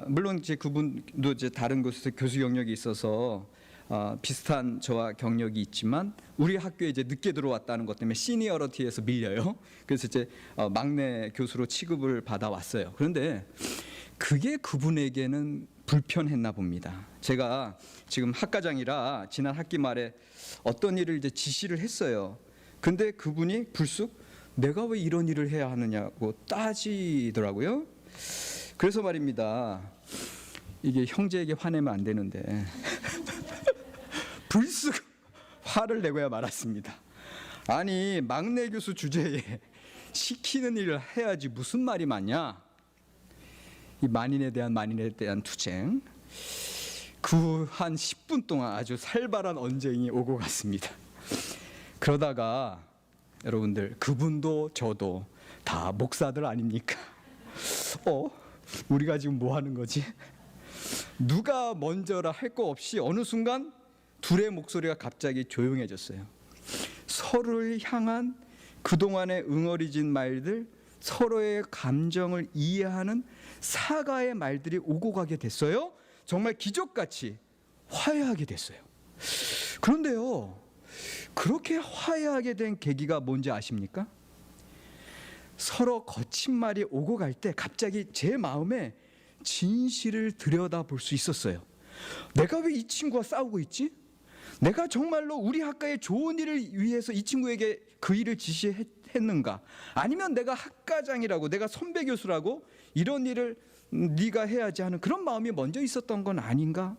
[SPEAKER 1] 물론 이제 그분도 이제 다른 곳에서 교수 경력이 있어서 비슷한 저와 경력이 있지만 우리 학교에 이제 늦게 들어왔다는 것 때문에 시니어러티에서 밀려요. 그래서 이제 막내 교수로 취급을 받아왔어요. 그런데 그게 그분에게는 불편했나 봅니다. 제가 지금 학과장이라 지난 학기 말에 어떤 일을 이제 지시를 했어요. 근데 그분이 불쑥 내가 왜 이런 일을 해야 하느냐고 따지더라고요. 그래서 말입니다. 이게 형제에게 화내면 안 되는데 불쑥 화를 내고야 말았습니다. 아니, 막내 교수 주제에 시키는 일을 해야지 무슨 말이 많냐. 이 만인에 대한 투쟁, 그 한 10분 동안 아주 살벌한 언쟁이 오고 갔습니다. 그러다가 여러분들, 그분도 저도 다 목사들 아닙니까? 우리가 지금 뭐 하는 거지? 누가 먼저라 할 거 없이 어느 순간 둘의 목소리가 갑자기 조용해졌어요. 서로를 향한 그동안의 응어리진 말들, 서로의 감정을 이해하는 사과의 말들이 오고 가게 됐어요. 정말 기적같이 화해하게 됐어요. 그런데요, 그렇게 화해하게 된 계기가 뭔지 아십니까? 서로 거친 말이 오고 갈 때 갑자기 제 마음에 진실을 들여다볼 수 있었어요. 내가 왜 이 친구와 싸우고 있지? 내가 정말로 우리 학과의 좋은 일을 위해서 이 친구에게 그 일을 지시했는가? 아니면 내가 학과장이라고, 내가 선배 교수라고 이런 일을 네가 해야지 하는 그런 마음이 먼저 있었던 건 아닌가?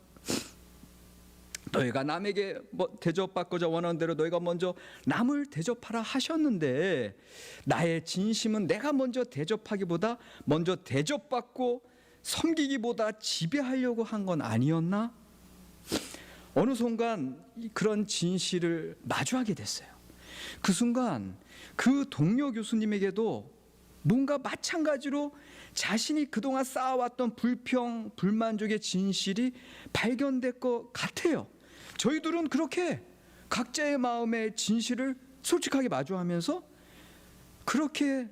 [SPEAKER 1] 너희가 남에게 대접받고자 원하는 대로 너희가 먼저 남을 대접하라 하셨는데, 나의 진심은 내가 먼저 대접하기보다 먼저 대접받고 섬기기보다 지배하려고 한 건 아니었나? 어느 순간 그런 진실을 마주하게 됐어요. 그 순간 그 동료 교수님에게도 뭔가 마찬가지로 자신이 그동안 쌓아왔던 불평, 불만족의 진실이 발견될 것 같아요. 저희들은 그렇게 각자의 마음의 진실을 솔직하게 마주하면서 그렇게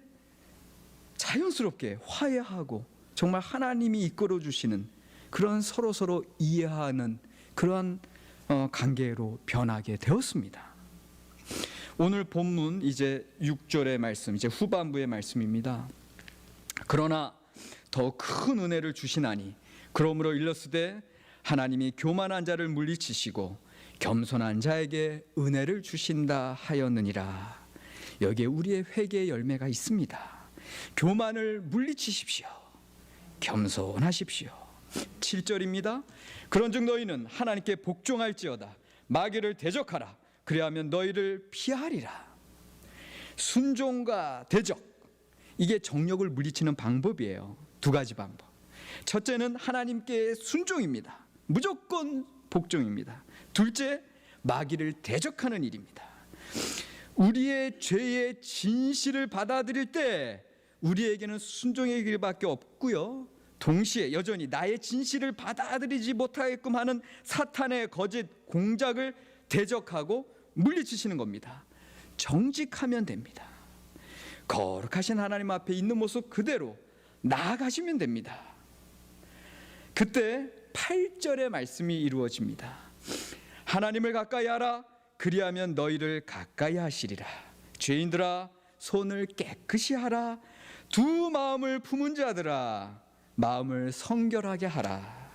[SPEAKER 1] 자연스럽게 화해하고 정말 하나님이 이끌어 주시는 그런 서로 이해하는 그런 관계로 변하게 되었습니다. 오늘 본문 이제 6절의 말씀, 이제 후반부의 말씀입니다. 그러나 더 큰 은혜를 주시나니 그러므로 일렀으되 하나님이 교만한 자를 물리치시고 겸손한 자에게 은혜를 주신다 하였느니라. 여기에 우리의 회개의 열매가 있습니다. 교만을 물리치십시오. 겸손하십시오. 7절입니다. 그런즉 너희는 하나님께 복종할지어다. 마귀를 대적하라. 그리하면 너희를 피하리라. 순종과 대적, 이게 정욕을 물리치는 방법이에요. 두 가지 방법. 첫째는 하나님께 순종입니다. 무조건 복종입니다. 둘째, 마귀를 대적하는 일입니다. 우리의 죄의 진실을 받아들일 때 우리에게는 순종의 길밖에 없고요, 동시에 여전히 나의 진실을 받아들이지 못하게끔 하는 사탄의 거짓 공작을 대적하고 물리치시는 겁니다. 정직하면 됩니다. 거룩하신 하나님 앞에 있는 모습 그대로 나아가시면 됩니다. 그때 8절의 말씀이 이루어집니다. 하나님을 가까이 하라. 그리하면 너희를 가까이 하시리라. 죄인들아, 손을 깨끗이 하라. 두 마음을 품은 자들아, 마음을 성결하게 하라.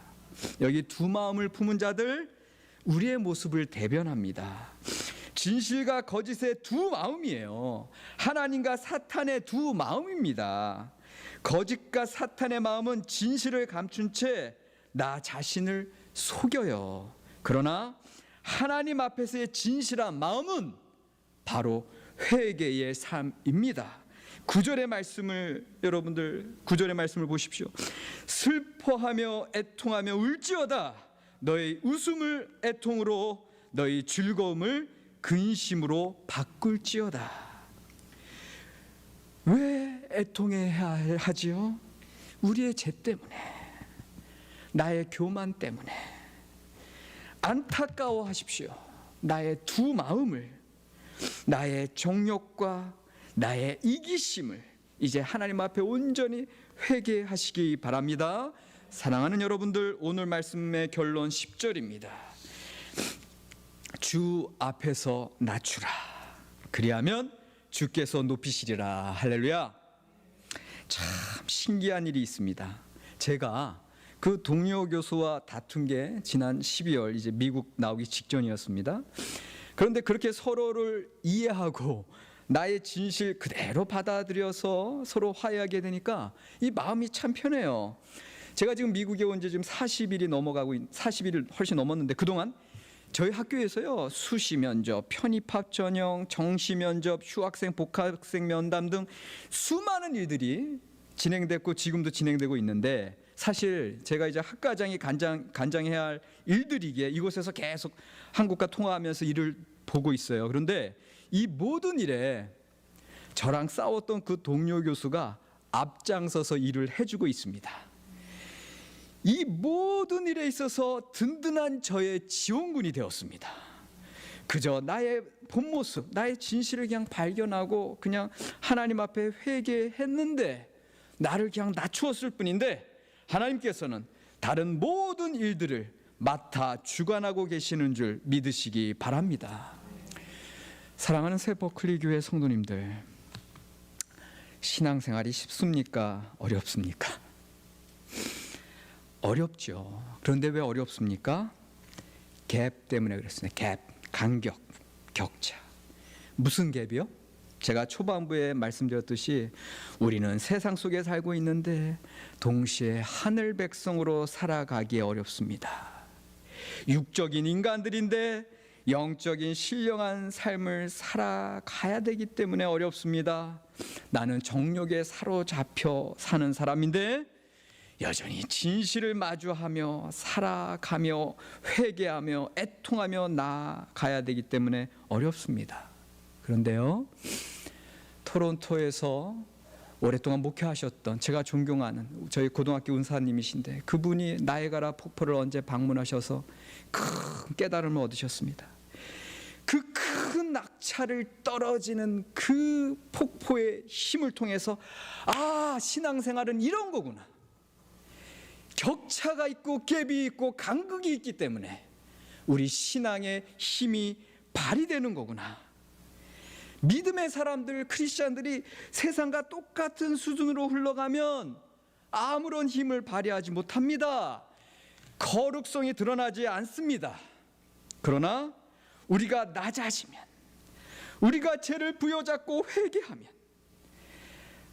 [SPEAKER 1] 여기 두 마음을 품은 자들, 우리의 모습을 대변합니다. 진실과 거짓의 두 마음이에요. 하나님과 사탄의 두 마음입니다. 거짓과 사탄의 마음은 진실을 감춘 채 나 자신을 속여요. 그러나 하나님 앞에서의 진실한 마음은 바로 회개의 삶입니다. 9절의 말씀을, 여러분들 9절의 말씀을 보십시오. 슬퍼하며 애통하며 울지어다. 너희 웃음을 애통으로, 너희 즐거움을 근심으로 바꿀지어다. 왜 애통해야 하지요? 우리의 죄 때문에, 나의 교만 때문에. 안타까워하십시오. 나의 두 마음을, 나의 정욕과 나의 이기심을 이제 하나님 앞에 온전히 회개하시기 바랍니다. 사랑하는 여러분들, 오늘 말씀의 결론 10절입니다. 주 앞에서 낮추라. 그리하면 주께서 높이시리라. 할렐루야. 참 신기한 일이 있습니다. 제가 그 동료 교수와 다툰 게 지난 12월 이제 미국 나오기 직전이었습니다. 그런데 그렇게 서로를 이해하고 나의 진실 그대로 받아들여서 서로 화해하게 되니까 이 마음이 참 편해요. 제가 지금 미국에 온 지 지금 40일을 훨씬 넘었는데, 그동안 저희 학교에서요, 수시 면접, 편입학 전형, 정시 면접, 휴학생, 복학생 면담 등 수많은 일들이 진행됐고 지금도 진행되고 있는데, 사실 제가 이제 학과장이 간장해야 할 일들이기에 이곳에서 계속 한국과 통화하면서 일을 보고 있어요. 그런데 이 모든 일에 저랑 싸웠던 그 동료 교수가 앞장서서 일을 해주고 있습니다. 이 모든 일에 있어서 든든한 저의 지원군이 되었습니다. 그저 나의 본 모습, 나의 진실을 그냥 발견하고 그냥 하나님 앞에 회개했는데, 나를 그냥 낮추었을 뿐인데, 하나님께서는 다른 모든 일들을 맡아 주관하고 계시는 줄 믿으시기 바랍니다. 사랑하는 새 버클리 교회 성도님들, 신앙생활이 쉽습니까? 어렵습니까? 어렵죠. 그런데 왜 어렵습니까? 갭 때문에 그렇습니다. 갭, 간격, 격차. 무슨 갭이요? 제가 초반부에 말씀드렸듯이 우리는 세상 속에 살고 있는데 동시에 하늘 백성으로 살아가기 어렵습니다. 육적인 인간들인데 영적인 신령한 삶을 살아가야 되기 때문에 어렵습니다. 나는 정욕에 사로잡혀 사는 사람인데 여전히 진실을 마주하며 살아가며 회개하며 애통하며 나아가야 되기 때문에 어렵습니다. 그런데요, 토론토에서 오랫동안 목회하셨던 제가 존경하는 저희 고등학교 은사님이신데, 그분이 나이아가라 폭포를 언제 방문하셔서 큰 깨달음을 얻으셨습니다. 그 큰 낙차를 떨어지는 그 폭포의 힘을 통해서, 아, 신앙생활은 이런 거구나. 격차가 있고 갭이 있고 간극이 있기 때문에 우리 신앙의 힘이 발휘되는 거구나. 믿음의 사람들, 크리스찬들이 세상과 똑같은 수준으로 흘러가면 아무런 힘을 발휘하지 못합니다. 거룩성이 드러나지 않습니다. 그러나 우리가 낮아지면, 우리가 죄를 부여잡고 회개하면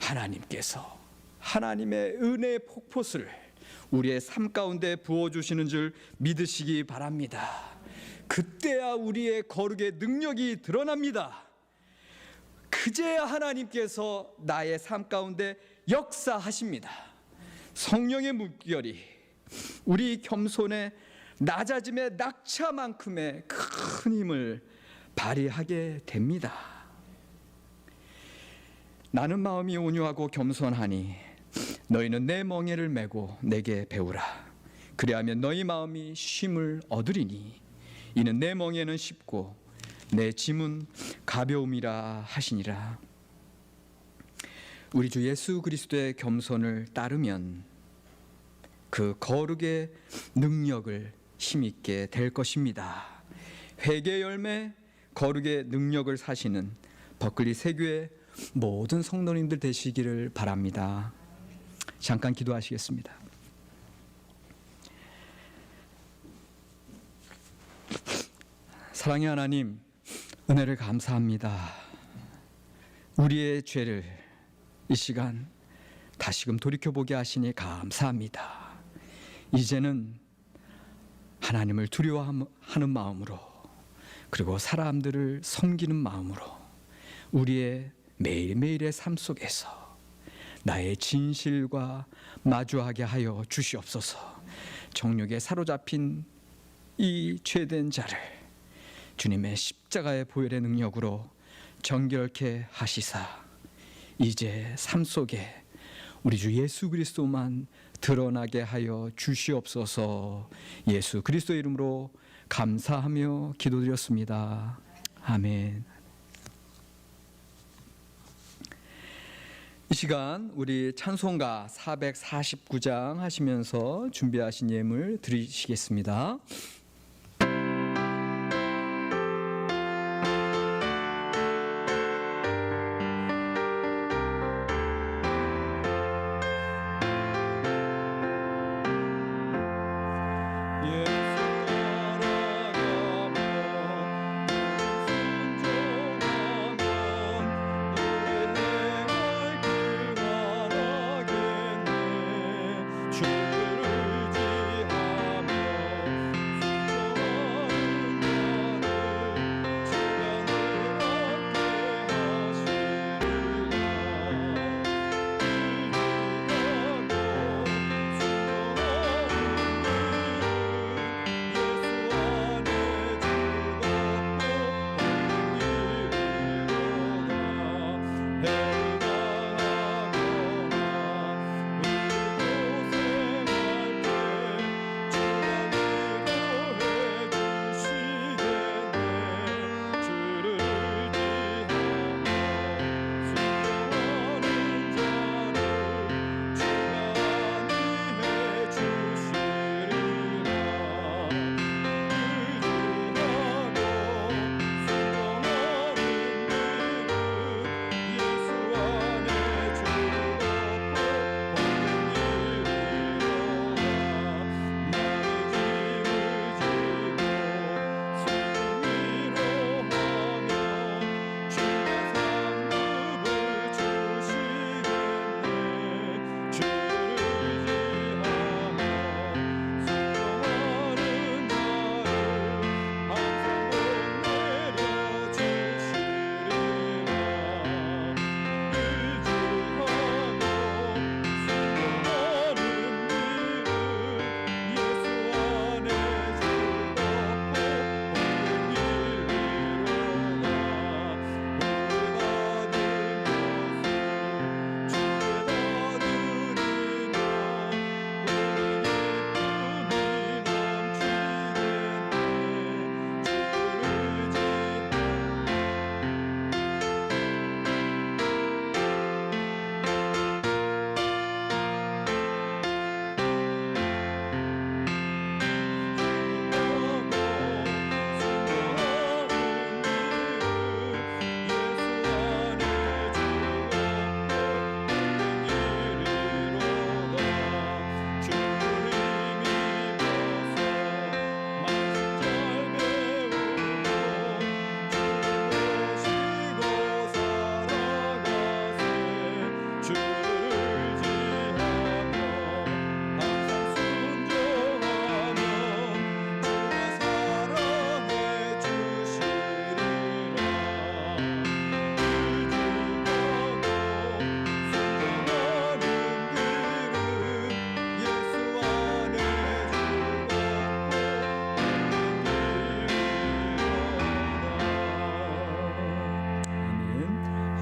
[SPEAKER 1] 하나님께서 하나님의 은혜의 폭포수를 우리의 삶 가운데 부어주시는 줄 믿으시기 바랍니다. 그때야 우리의 거룩의 능력이 드러납니다. 그제야 하나님께서 나의 삶 가운데 역사하십니다. 성령의 물결이 우리 겸손의 낮아짐의 낙차만큼의 큰 힘을 발휘하게 됩니다. 나는 마음이 온유하고 겸손하니 너희는 내 멍에를 메고 내게 배우라. 그리하면 너희 마음이 쉼을 얻으리니 이는 내 멍에는 쉽고 내 짐은 가벼움이라 하시니라. 우리 주 예수 그리스도의 겸손을 따르면 그 거룩의 능력을 힘있게 될 것입니다. 회개 열매 거룩의 능력을 사시는 버클리 세교의 모든 성도님들 되시기를 바랍니다. 잠깐 기도하시겠습니다. 사랑의 하나님, 은혜를 감사합니다. 우리의 죄를 이 시간 다시금 돌이켜보게 하시니 감사합니다. 이제는 하나님을 두려워하는 마음으로, 그리고 사람들을 섬기는 마음으로 우리의 매일매일의 삶 속에서 나의 진실과 마주하게 하여 주시옵소서. 정욕에 사로잡힌 이 죄된 자를 주님의 십자가의 보혈의 능력으로 정결케 하시사 이제 삶 속에 우리 주 예수 그리스도만 드러나게 하여 주시옵소서. 예수 그리스도의 이름으로 감사하며 기도드렸습니다. 아멘. 이 시간 우리 찬송가 449장 하시면서 준비하신 예물 드리시겠습니다.
[SPEAKER 3] 주를 지하며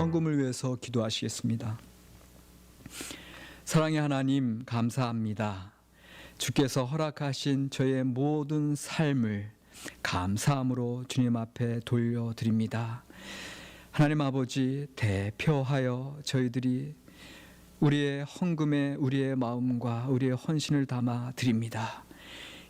[SPEAKER 1] 헌금을 위해서 기도하시겠습니다. 사랑의 하나님, 감사합니다. 주께서 허락하신 저의 모든 삶을 감사함으로 주님 앞에 돌려드립니다. 하나님 아버지, 대표하여 저희들이 우리의 헌금에 우리의 마음과 우리의 헌신을 담아 드립니다.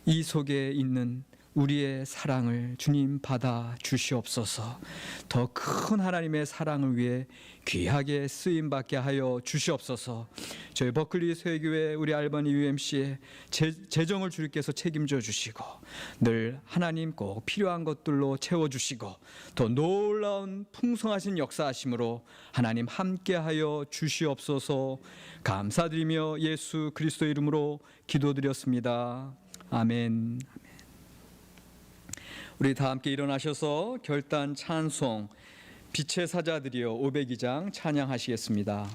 [SPEAKER 1] 이 속에 있는 우리의 사랑을 주님 받아 주시옵소서. 더 큰 하나님의 사랑을 위해 귀하게 쓰임받게 하여 주시옵소서. 저희 버클리 세교회 우리 알바니 UMC의 재정을 주님께서 책임져 주시고 늘 하나님 꼭 필요한 것들로 채워주시고 더 놀라운 풍성하신 역사하심으로 하나님 함께하여 주시옵소서. 감사드리며 예수 그리스도 이름으로 기도드렸습니다. 아멘. 우리 다 함께 일어나셔서 결단 찬송 빛의 사자들이여 502장 찬양하시겠습니다.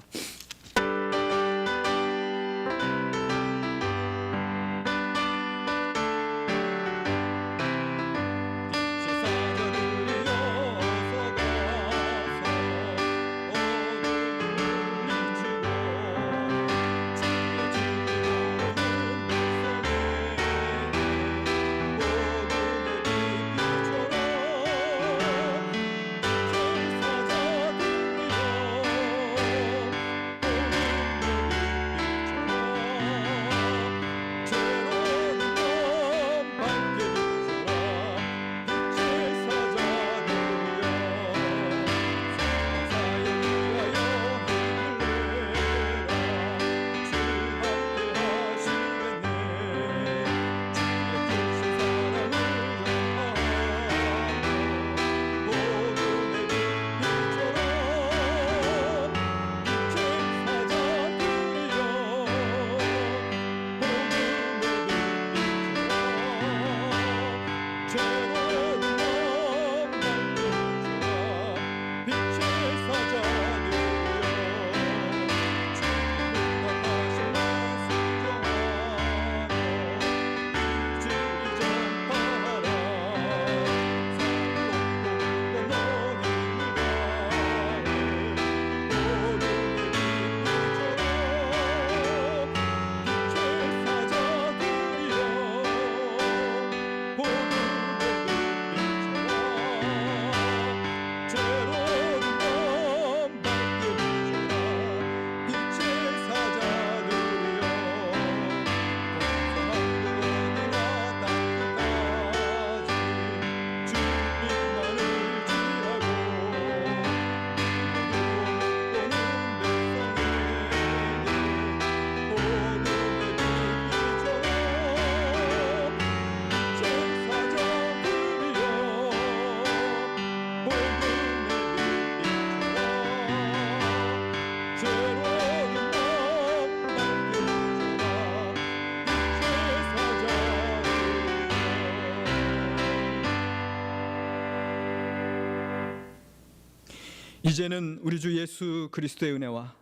[SPEAKER 1] 이제는 우리 주 예수 그리스도의 은혜와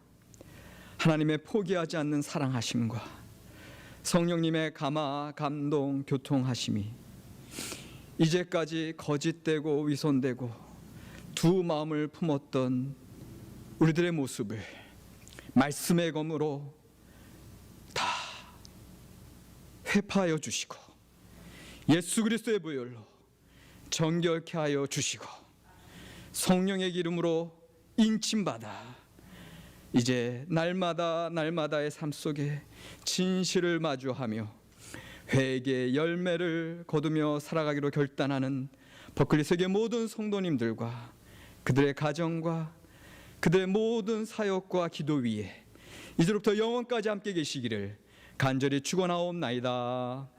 [SPEAKER 1] 하나님의 포기하지 않는 사랑하심과 성령님의 감화, 감동, 교통하심이 이제까지 거짓되고 위선되고 두 마음을 품었던 우리들의 모습을 말씀의 검으로 다 회파하여 주시고 예수 그리스도의 보혈로 정결케 하여 주시고 성령의 기름으로 인침받아 이제 날마다의 삶 속에 진실을 마주하며 회개의 열매를 거두며 살아가기로 결단하는 버클리 세계 모든 성도님들과 그들의 가정과 그들의 모든 사역과 기도 위에 이제로부터 영원까지 함께 계시기를 간절히 축원하옵나이다.